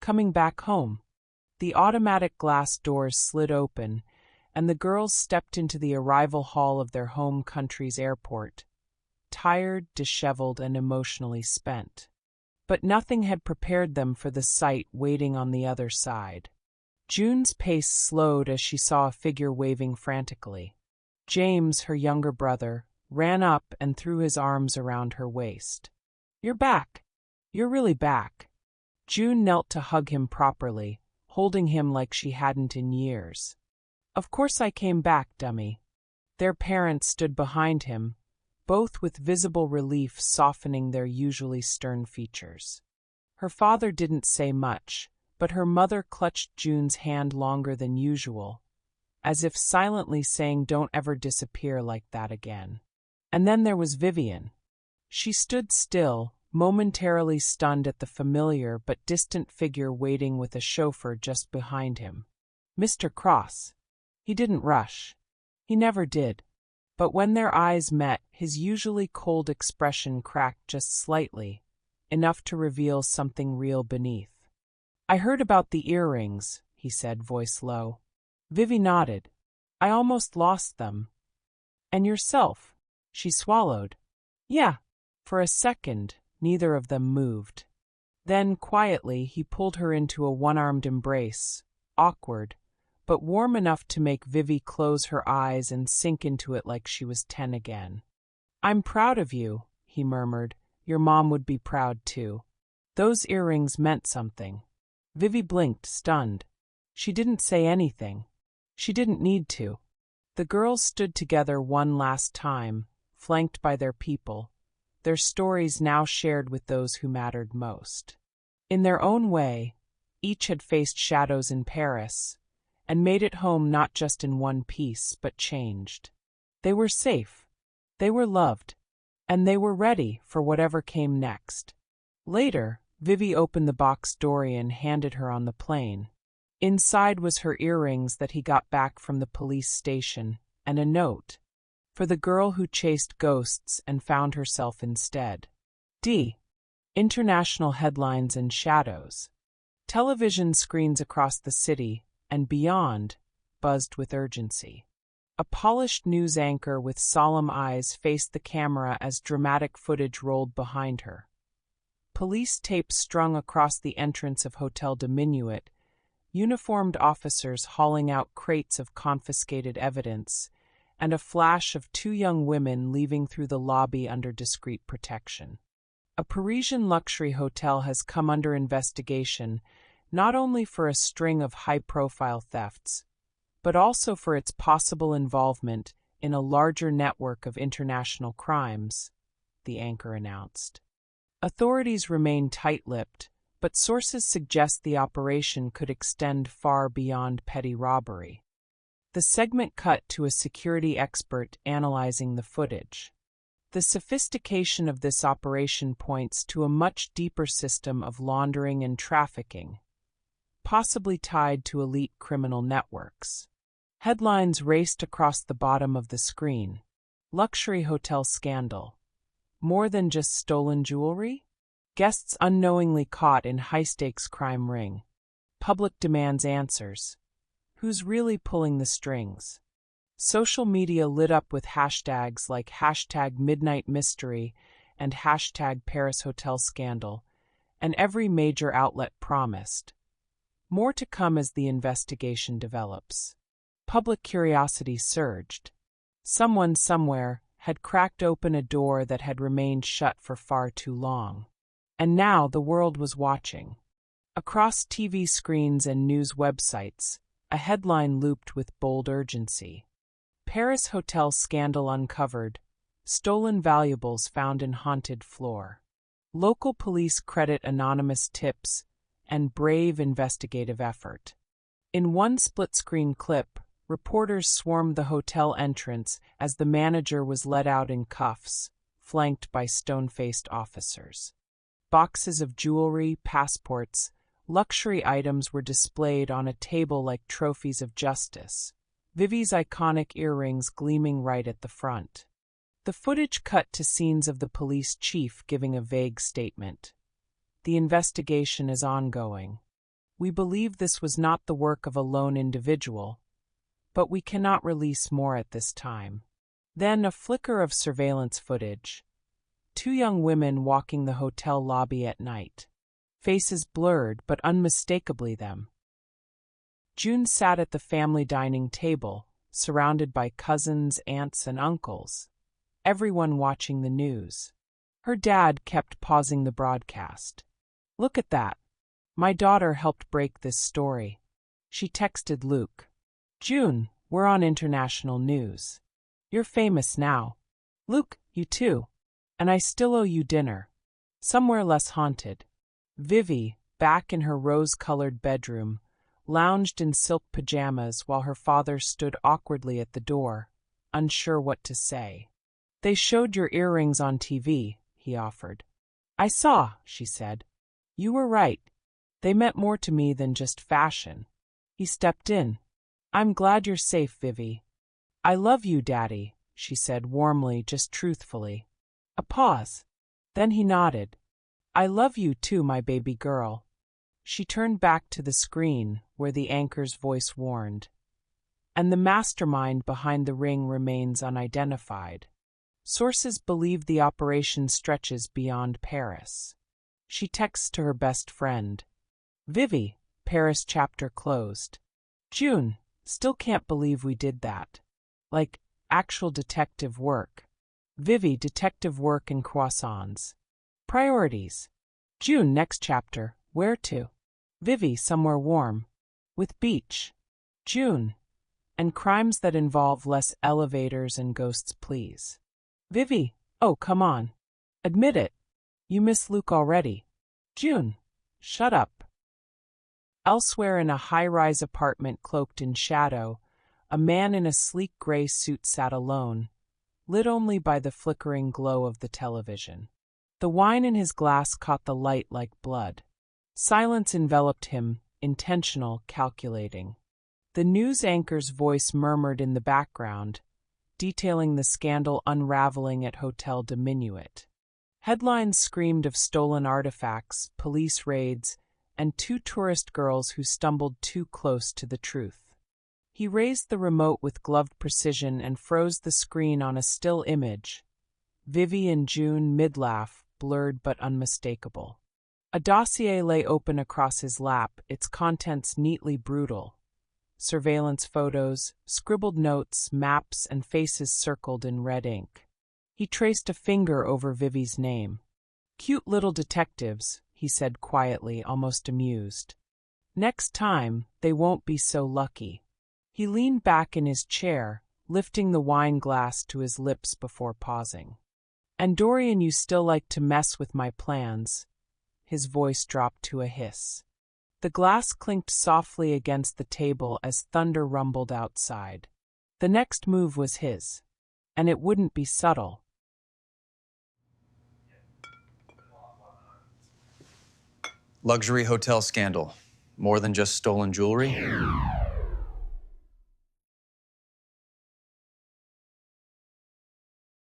Coming back home. The automatic glass doors slid open, and the girls stepped into the arrival hall of their home country's airport, tired, disheveled, and emotionally spent. But nothing had prepared them for the sight waiting on the other side. June's pace slowed as she saw a figure waving frantically. James, her younger brother, ran up and threw his arms around her waist. "You're back. You're really back." June knelt to hug him properly, holding him like she hadn't in years. "Of course I came back, dummy." Their parents stood behind him, both with visible relief softening their usually stern features. Her father didn't say much, but her mother clutched June's hand longer than usual, as if silently saying, "Don't ever disappear like that again." And then there was Vivian. She stood still, momentarily stunned at the familiar but distant figure waiting with a chauffeur just behind him. Mr. Cross. He didn't rush. He never did. But when their eyes met, his usually cold expression cracked just slightly, enough to reveal something real beneath. "I heard about the earrings," he said, voice low. Vivi nodded. "I almost lost them." "And yourself?" She swallowed. "Yeah." For a second, neither of them moved. Then, quietly, he pulled her into a one-armed embrace, awkward, but warm enough to make Vivi close her eyes and sink into it like she was 10 again. "I'm proud of you," he murmured. "Your mom would be proud, too." Those earrings meant something. Vivi blinked, stunned. She didn't say anything. She didn't need to. The girls stood together one last time, flanked by their people, their stories now shared with those who mattered most. In their own way, each had faced shadows in Paris, and made it home not just in one piece, but changed. They were safe, they were loved, and they were ready for whatever came next. Later, Vivi opened the box Dorian handed her on the plane. Inside was her earrings that he got back from the police station, and a note. For the girl who chased ghosts and found herself instead. D. International headlines and shadows. Television screens across the city, and beyond, buzzed with urgency. A polished news anchor with solemn eyes faced the camera as dramatic footage rolled behind her. Police tape strung across the entrance of Hotel de Minuit, uniformed officers hauling out crates of confiscated evidence, and a flash of 2 young women leaving through the lobby under discreet protection. A Parisian luxury hotel has come under investigation, not only for a string of high-profile thefts, but also for its possible involvement in a larger network of international crimes, the anchor announced. Authorities remain tight-lipped, but sources suggest the operation could extend far beyond petty robbery. The segment cut to a security expert analyzing the footage. The sophistication of this operation points to a much deeper system of laundering and trafficking, possibly tied to elite criminal networks. Headlines raced across the bottom of the screen. Luxury hotel scandal. More than just stolen jewelry? Guests unknowingly caught in high-stakes crime ring. Public demands answers. Who's really pulling the strings? Social media lit up with hashtags like #MidnightMystery and #ParisHotelScandal, and every major outlet promised. More to come as the investigation develops. Public curiosity surged. Someone somewhere had cracked open a door that had remained shut for far too long. And now the world was watching. Across TV screens and news websites, a headline looped with bold urgency. Paris hotel scandal uncovered. Stolen valuables found in haunted floor. Local police credit anonymous tips and brave investigative effort. In one split-screen clip, reporters swarmed the hotel entrance as the manager was led out in cuffs, flanked by stone-faced officers. Boxes of jewelry, passports, luxury items were displayed on a table like trophies of justice, Vivi's iconic earrings gleaming right at the front. The footage cut to scenes of the police chief giving a vague statement. The investigation is ongoing. We believe this was not the work of a lone individual, but we cannot release more at this time. Then a flicker of surveillance footage. 2 young women walking the hotel lobby at night. Faces blurred, but unmistakably them. June sat at the family dining table, surrounded by cousins, aunts, and uncles, everyone watching the news. Her dad kept pausing the broadcast. "Look at that. My daughter helped break this story." She texted Luke. "June, we're on international news. You're famous now. Luke, you too. And I still owe you dinner. Somewhere less haunted." Vivi, back in her rose-colored bedroom, lounged in silk pajamas while her father stood awkwardly at the door, unsure what to say. "They showed your earrings on TV," he offered. "I saw," she said. "You were right. They meant more to me than just fashion." He stepped in. "I'm glad you're safe, Vivi." "I love you, Daddy," she said warmly, just truthfully. A pause. Then he nodded. "I love you too, my baby girl." She turned back to the screen, where the anchor's voice warned. "And the mastermind behind the ring remains unidentified. Sources believe the operation stretches beyond Paris." She texts to her best friend. "Vivi, Paris chapter closed. June, still can't believe we did that. Like, actual detective work. Vivi, detective work and croissants. Priorities. June, next chapter, where to? Vivi, somewhere warm. With beach. June, and crimes that involve less elevators and ghosts, please. Vivi, oh, come on. Admit it. You miss Luke already. June, shut up." Elsewhere in a high-rise apartment cloaked in shadow, a man in a sleek gray suit sat alone, lit only by the flickering glow of the television. The wine in his glass caught the light like blood. Silence enveloped him, intentional, calculating. The news anchor's voice murmured in the background, detailing the scandal unraveling at Hotel de Minuit. Headlines screamed of stolen artifacts, police raids, and 2 tourist girls who stumbled too close to the truth. He raised the remote with gloved precision and froze the screen on a still image. Vivi and June, mid-laugh, blurred but unmistakable. A dossier lay open across his lap, its contents neatly brutal. Surveillance photos, scribbled notes, maps, and faces circled in red ink. He traced a finger over Vivi's name. "Cute little detectives," he said quietly, almost amused. "Next time, they won't be so lucky." He leaned back in his chair, lifting the wine glass to his lips before pausing. "And Dorian, you still like to mess with my plans." His voice dropped to a hiss. The glass clinked softly against the table as thunder rumbled outside. The next move was his. And it wouldn't be subtle. Luxury hotel scandal. More than just stolen jewelry?